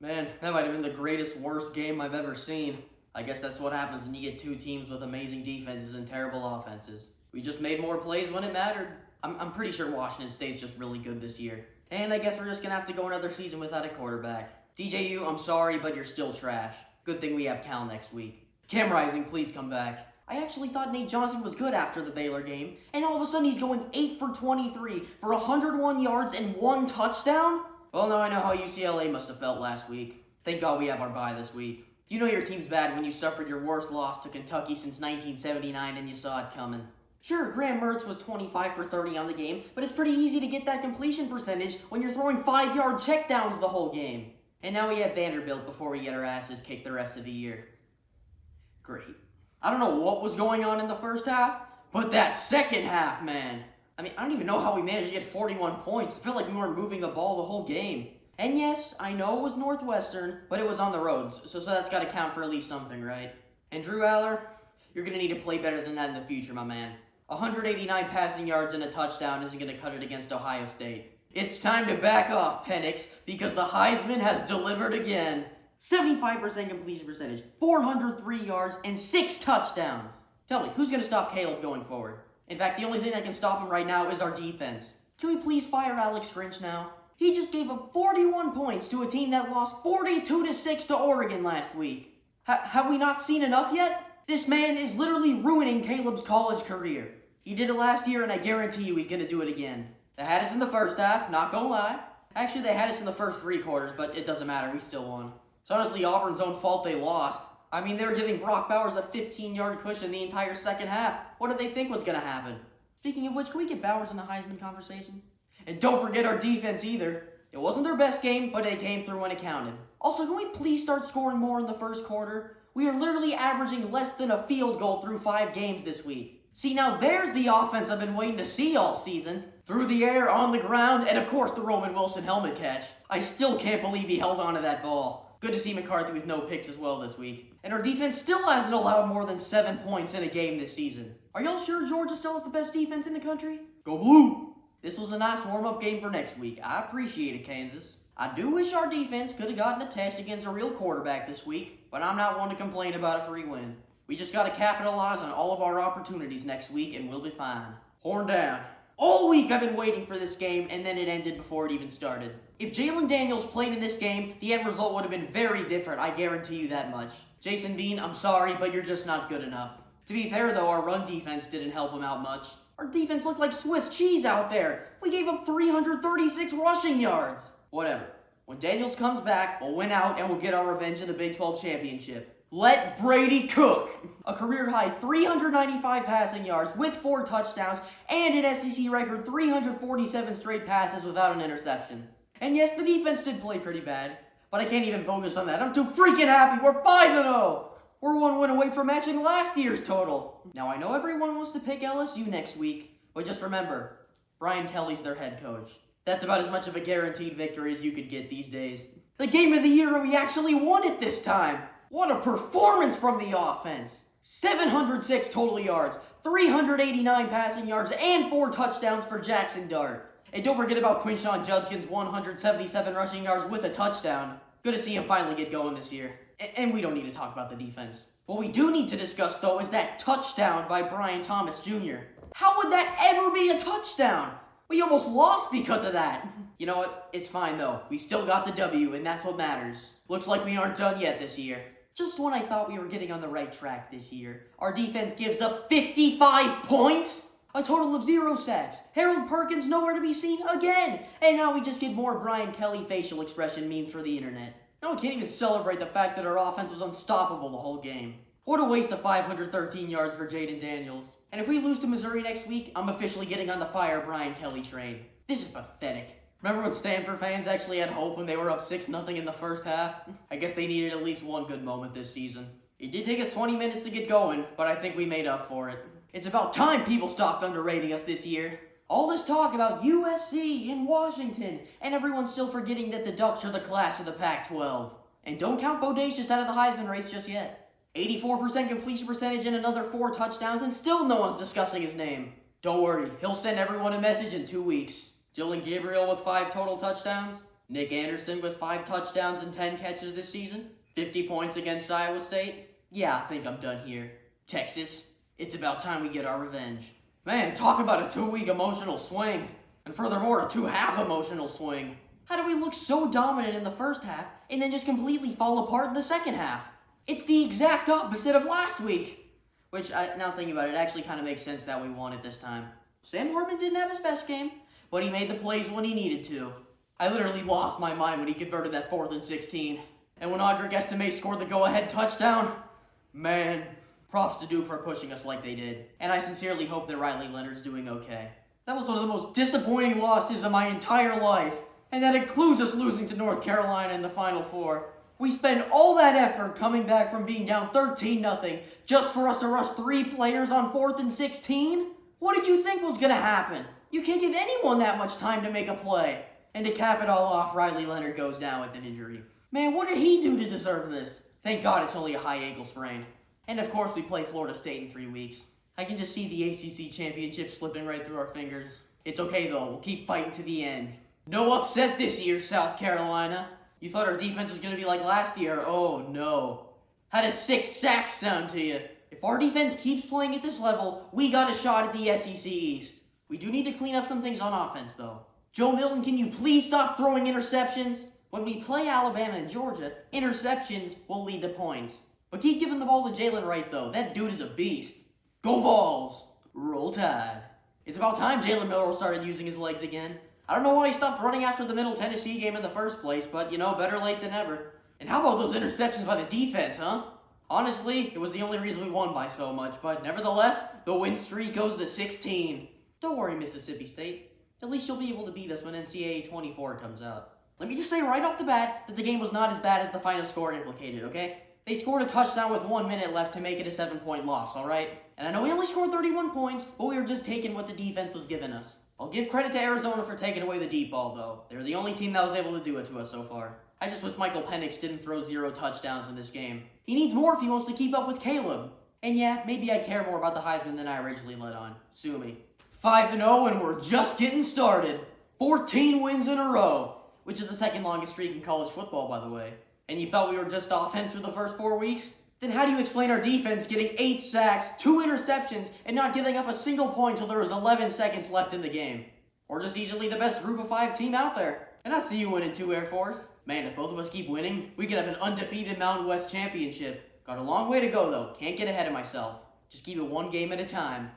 Man, that might have been the greatest, worst game I've ever seen. I guess that's what happens when you get two teams with amazing defenses and terrible offenses. We just made more plays when it mattered. I'm pretty sure Washington State's just really good this year. And I guess we're just going to have to go another season without a quarterback. DJU, I'm sorry, but you're still trash. Good thing we have Cal next week. Cam Rising, please come back. I actually thought Nate Johnson was good after the Baylor game, and all of a sudden he's going 8 for 23 for 101 yards and 1 touchdown? Well, now I know how UCLA must have felt last week. Thank God we have our bye this week. You know your team's bad when you suffered your worst loss to Kentucky since 1979 and you saw it coming. Sure, Graham Mertz was 25 for 30 on the game, but it's pretty easy to get that completion percentage when you're throwing 5-yard checkdowns the whole game. And now we have Vanderbilt before we get our asses kicked the rest of the year. Great. I don't know what was going on in the first half, but that second half, man. I don't even know how we managed to get 41 points. I feel like we weren't moving the ball the whole game. And yes, I know it was Northwestern, but it was on the roads, so that's got to count for at least something, right? And Drew Aller, you're going to need to play better than that in the future, my man. 189 passing yards and a touchdown isn't going to cut it against Ohio State. It's time to back off, Penix, because the Heisman has delivered again. 75% completion percentage, 403 yards, and 6 touchdowns. Tell me, who's going to stop Caleb going forward? In fact, the only thing that can stop him right now is our defense. Can we please fire Alex Grinch now? He just gave up 41 points to a team that lost 42-6 to Oregon last week. Have we not seen enough yet? This man is literally ruining Caleb's college career. He did it last year, and I guarantee you he's going to do it again. They had us in the first half, not gonna lie. Actually, they had us in the first 3 quarters, but it doesn't matter, we still won. It's honestly Auburn's own fault they lost. They were giving Brock Bowers a 15-yard cushion the entire second half. What did they think was going to happen? Speaking of which, can we get Bowers in the Heisman conversation? And don't forget our defense either. It wasn't their best game, but they came through when it counted. Also, can we please start scoring more in the first quarter? We are literally averaging less than a field goal through 5 games this week. See, now there's the offense I've been waiting to see all season. Through the air, on the ground, and of course the Roman Wilson helmet catch. I still can't believe he held onto that ball. Good to see McCarthy with no picks as well this week. And our defense still hasn't allowed more than 7 points in a game this season. Are y'all sure Georgia still has the best defense in the country? Go Blue! This was a nice warm-up game for next week. I appreciate it, Kansas. I do wish our defense could have gotten a test against a real quarterback this week, but I'm not one to complain about a free win. We just got to capitalize on all of our opportunities next week and we'll be fine. Horn down. All week I've been waiting for this game, and then it ended before it even started. If Jalen Daniels played in this game, the end result would have been very different, I guarantee you that much. Jason Bean, I'm sorry, but you're just not good enough. To be fair though, our run defense didn't help him out much. Our defense looked like Swiss cheese out there. We gave up 336 rushing yards. Whatever. When Daniels comes back, we'll win out and we'll get our revenge in the Big 12 championship. Let Brady cook! A career-high 395 passing yards with 4 touchdowns and an SEC record 347 straight passes without an interception. And yes, the defense did play pretty bad, but I can't even focus on that. I'm too freaking happy. We're 5-0! We're 1 win away from matching last year's total. Now, I know everyone wants to pick LSU next week, but just remember, Brian Kelly's their head coach. That's about as much of a guaranteed victory as you could get these days. The game of the year, and we actually won it this time! What a performance from the offense! 706 total yards, 389 passing yards, and 4 touchdowns for Jackson Dart. And don't forget about Quinshon Judson's 177 rushing yards with a touchdown. Good to see him finally get going this year. And we don't need to talk about the defense. What we do need to discuss, though, is that touchdown by Brian Thomas Jr. How would that ever be a touchdown? We almost lost because of that. You know what? It's fine, though. We still got the W, and that's what matters. Looks like we aren't done yet this year. Just when I thought we were getting on the right track this year, our defense gives up 55 points? A total of 0 sacks. Harold Perkins nowhere to be seen again. And now we just get more Brian Kelly facial expression memes for the internet. No one can't even celebrate the fact that our offense was unstoppable the whole game. What a waste of 513 yards for Jaden Daniels. And if we lose to Missouri next week, I'm officially getting on the fire Brian Kelly train. This is pathetic. Remember when Stanford fans actually had hope when they were up 6-0 in the first half? I guess they needed at least one good moment this season. It did take us 20 minutes to get going, but I think we made up for it. It's about time people stopped underrating us this year. All this talk about USC and Washington, and everyone's still forgetting that the Ducks are the class of the Pac-12. And don't count Bodacious out of the Heisman race just yet. 84% completion percentage and another 4 touchdowns, and still no one's discussing his name. Don't worry, he'll send everyone a message in 2 weeks. Dylan Gabriel with 5 total touchdowns? Nick Anderson with 5 touchdowns and 10 catches this season. 50 points against Iowa State. Yeah, I think I'm done here. Texas, it's about time we get our revenge. Man, talk about a 2-week emotional swing. And furthermore, a 2-half emotional swing. How do we look so dominant in the first half and then just completely fall apart in the second half? It's the exact opposite of last week. Which, now thinking about it, actually kind of makes sense that we won it this time. Sam Hartman didn't have his best game, but he made the plays when he needed to. I literally lost my mind when he converted that 4th and 16. And when Audric Estime scored the go-ahead touchdown, man, props to Duke for pushing us like they did. And I sincerely hope that Riley Leonard's doing okay. That was one of the most disappointing losses of my entire life. And that includes us losing to North Carolina in the Final Four. We spend all that effort coming back from being down 13-0 just for us to rush 3 players on 4th and 16? What did you think was going to happen? You can't give anyone that much time to make a play. And to cap it all off, Riley Leonard goes down with an injury. Man, what did he do to deserve this? Thank God it's only a high ankle sprain. And of course we play Florida State in 3 weeks. I can just see the ACC championship slipping right through our fingers. It's okay though, we'll keep fighting to the end. No upset this year, South Carolina. You thought our defense was going to be like last year. Oh no. How does 6 sacks sound to you? If our defense keeps playing at this level, we got a shot at the SEC East. We do need to clean up some things on offense though. Joe Milton, can you please stop throwing interceptions? When we play Alabama and Georgia, interceptions will lead to points. But keep giving the ball to Jalen Wright though. That dude is a beast. Go Vols! Roll Tide. It's about time Jalen Milroe started using his legs again. I don't know why he stopped running after the Middle Tennessee game in the first place, but better late than never. And how about those interceptions by the defense, huh? Honestly, it was the only reason we won by so much, but nevertheless, the win streak goes to 16. Don't worry, Mississippi State. At least you'll be able to beat us when NCAA 24 comes out. Let me just say right off the bat that the game was not as bad as the final score implicated, okay? They scored a touchdown with 1 minute left to make it a 7-point loss, alright? And I know we only scored 31 points, but we were just taking what the defense was giving us. I'll give credit to Arizona for taking away the deep ball, though. They're the only team that was able to do it to us so far. I just wish Michael Penix didn't throw 0 touchdowns in this game. He needs more if he wants to keep up with Caleb. And yeah, maybe I care more about the Heisman than I originally let on. Sue me. 5-0 and we're just getting started. 14 wins in a row, which is the second longest streak in college football, by the way. And you thought we were just offense for the first 4 weeks? Then how do you explain our defense getting 8 sacks, 2 interceptions, and not giving up a single point till there was 11 seconds left in the game? Or just easily the best group of 5 team out there. And I see you winning 2 Air Force. Man, if both of us keep winning, we could have an undefeated Mountain West championship. Got a long way to go though, can't get ahead of myself. Just keep it 1 game at a time.